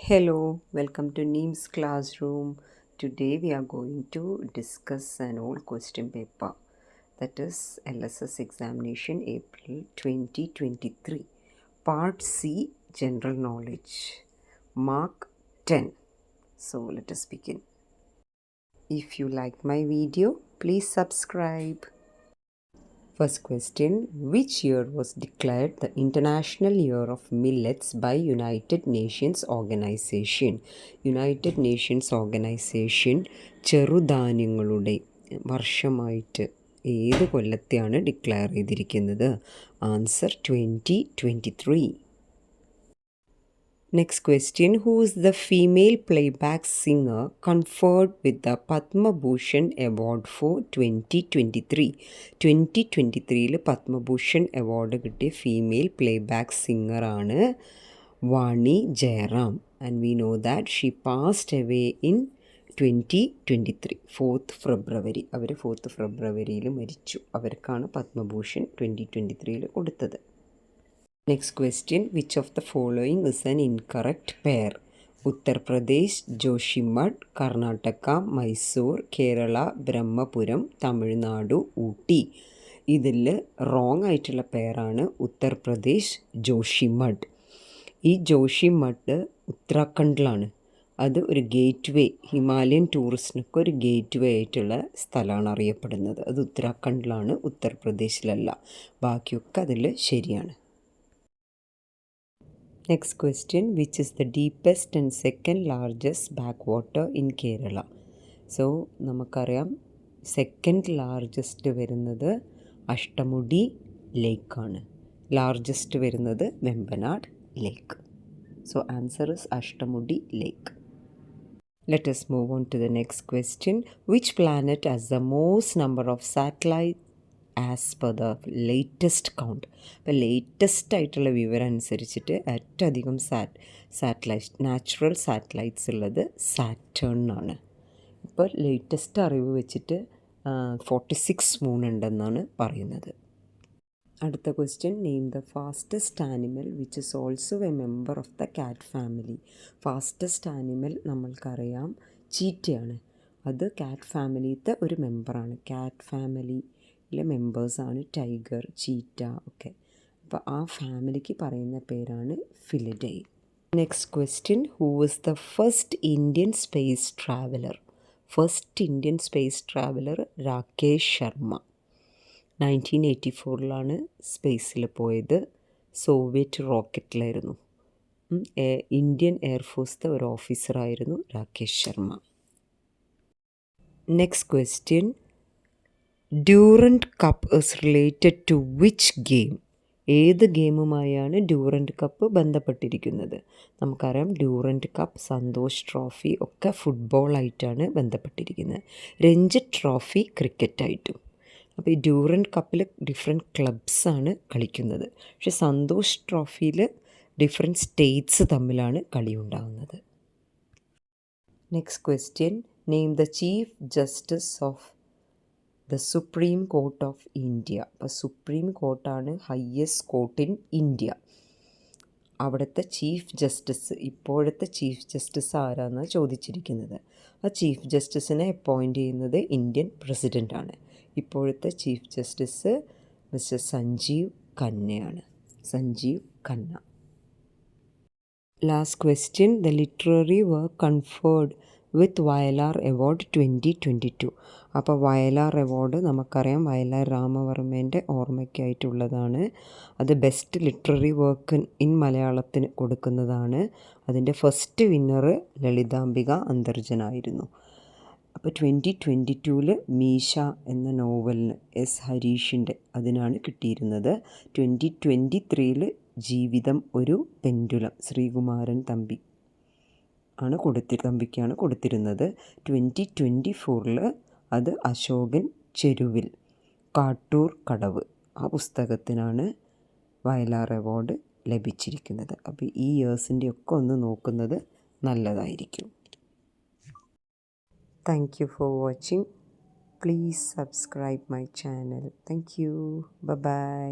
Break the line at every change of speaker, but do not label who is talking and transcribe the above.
Hello, welcome to Neem's classroom. Today we are going to discuss an old question paper, that is LSS examination April 2023, Part C, General Knowledge, Mark 10. So let us begin. If you like my video, please subscribe. First question, which year was declared the International Year of Millets by United Nations Organization? United Nations Organization ചെറുധാന്യങ്ങളുടെ വർഷമായിട്ട് ഏത് കൊല്ലത്തെയാണ് declare ചെയ്തിരിക്കുന്നത്? Answer 2023. Next question, who is the female playback singer conferred with the Padma Bhushan Award for 2023? 2023 Padma Bhushan award കിട്ടിയ female playback സിംഗറാണ് Vani Jayaram. And we know that she passed away in 2023 4th February. അവർ 4th ഫെബ്രുവരിയിൽ മരിച്ചു. അവർക്കാണ് പത്മഭൂഷൺ 2023 കൊടുത്തത്. Next question, which of the following is an incorrect pair? Uttar Pradesh, Joshimath, Karnataka, Mysore, Kerala, Brahmapuram, Tamil Nadu, Ooty. ഇതിൽ wrong ആയിട്ടുള്ള പേരാണ് ഉത്തർപ്രദേശ് ജോഷിമഠ്. ഈ ജോഷിമഠ് ഉത്തരാഖണ്ഡിലാണ്. അത് ഒരു ഗേറ്റ് വേ, ഹിമാലയൻ ടൂറിസ്റ്റിനൊക്കെ ഒരു ഗേറ്റ് വേ ആയിട്ടുള്ള സ്ഥലമാണ് അറിയപ്പെടുന്നത്. അത് ഉത്തരാഖണ്ഡിലാണ്, ഉത്തർപ്രദേശിലല്ല. ബാക്കിയൊക്കെ അതിൽ ശരിയാണ്. Next question, which is the deepest and second largest backwater in Kerala? So നമുക്കറിയാം സെക്കൻഡ് ലാർജസ്റ്റ് വരുന്നത് അഷ്ടമുടി ലേക്കാണ്. ലാർജസ്റ്റ് വരുന്നത് വെമ്പനാട് ലേക്ക്. So answer is Ashtamudi lake. Let us move on to the next question. Which planet has the most number of satellites as per the latest count? അപ്പോൾ latest ആയിട്ടുള്ള വിവരം അനുസരിച്ചിട്ട് ഏറ്റവും അധികം നാച്ചുറൽ സാറ്റലൈറ്റ്സ് ഉള്ളത് സാറ്റേണിനാണ്. ഇപ്പോൾ ലേറ്റസ്റ്റ് അറിവ് വെച്ചിട്ട് 46 മൂൺ ഉണ്ടെന്നാണ് പറയുന്നത്. അടുത്ത question, name the fastest animal which is also A member of the cat family. Fastest animal നമ്മൾക്കറിയാം ചീറ്റയാണ്. അത് കാറ്റ് ഫാമിലിയിലത്തെ ഒരു മെമ്പറാണ്. കാറ്റ് ഫാമിലി മെമ്പേഴ്സാണ് ടൈഗർ, ചീറ്റ ഒക്കെ. അപ്പോൾ ആ ഫാമിലിക്ക് പറയുന്ന പേരാണ് ഫിലിഡേ. Next question, who is the first Indian space traveller? First Indian space traveller Rakesh Sharma. 1984 സ്പേസിൽ പോയത്. സോവിയറ്റ് റോക്കറ്റിലായിരുന്നു. ഇന്ത്യൻ എയർഫോഴ്സിലെ ഒരു ഓഫീസറായിരുന്നു Rakesh Sharma. Next question, Durand cup is related to which game? ഏത് ഗെയിമുമായാണ് ഡ്യൂറൻറ്റ് കപ്പ് ബന്ധപ്പെട്ടിരിക്കുന്നത്? നമുക്കറിയാം ഡ്യൂറൻറ്റ് കപ്പ്, സന്തോഷ് ട്രോഫി ഒക്കെ ഫുട്ബോളായിട്ടാണ് ബന്ധപ്പെട്ടിരിക്കുന്നത്. രഞ്ജിത്ത് ട്രോഫി ക്രിക്കറ്റായിട്ടും. അപ്പോൾ ഈ ഡ്യൂറൻറ്റ് കപ്പിൽ ഡിഫറെൻറ്റ് ക്ലബ്സാണ് കളിക്കുന്നത്. പക്ഷെ സന്തോഷ് ട്രോഫിയിൽ ഡിഫറെൻറ്റ് സ്റ്റേറ്റ്സ് തമ്മിലാണ് കളി ഉണ്ടാകുന്നത്. Next question, name the chief justice of the supreme court of India. അപ്പോൾ സുപ്രീം കോർട്ടാണ് ഹയ്യസ്റ്റ് കോർട്ട് ഇൻ ഇന്ത്യ. അവിടുത്തെ ചീഫ് ജസ്റ്റിസ്, ഇപ്പോഴത്തെ ചീഫ് ജസ്റ്റിസ് ആരാന്നാണ് ചോദിച്ചിരിക്കുന്നത്. ആ ചീഫ് ജസ്റ്റിസിനെ അപ്പോയിൻ്റ് ചെയ്യുന്നത് ഇന്ത്യൻ പ്രസിഡൻ്റാണ്. ഇപ്പോഴത്തെ ചീഫ് ജസ്റ്റിസ് മിസ്റ്റർ സഞ്ജീവ് ഖന്നയാണ്. Sanjiv Khanna. Last question, the literary work conferred with Vayalar award 2022. അപ്പോൾ വയലാർ അവാർഡ് നമുക്കറിയാം വയലാർ രാമവർമ്മേൻ്റെ ഓർമ്മയ്ക്കായിട്ടുള്ളതാണ്. അത് ബെസ്റ്റ് ലിറ്റററി വർക്ക് ഇൻ മലയാളത്തിന് കൊടുക്കുന്നതാണ്. അതിൻ്റെ ഫസ്റ്റ് വിന്നർ ലളിതാംബിക അന്തർജനായിരുന്നു. അപ്പോൾ 2022 മീശ എന്ന നോവലിന് എസ് ഹരീഷിൻ്റെ അതിനാണ് കിട്ടിയിരുന്നത്. 2023 ജീവിതം ഒരു പെൻഡുലം ശ്രീകുമാരൻ തമ്പിക്കാണ് കൊടുത്തിരുന്നത്. 2024 അത് അശോകൻ ചെരുവിൽ കാട്ടൂർ കടവ് ആ പുസ്തകത്തിനാണ് വയലാർ അവാർഡ് ലഭിച്ചിരിക്കുന്നത്. അപ്പോൾ ഈ ഇയേഴ്സിൻ്റെ ഒക്കെ ഒന്ന് നോക്കുന്നത് നല്ലതായിരിക്കും. Thank you for watching. Please subscribe my channel. Thank you. By.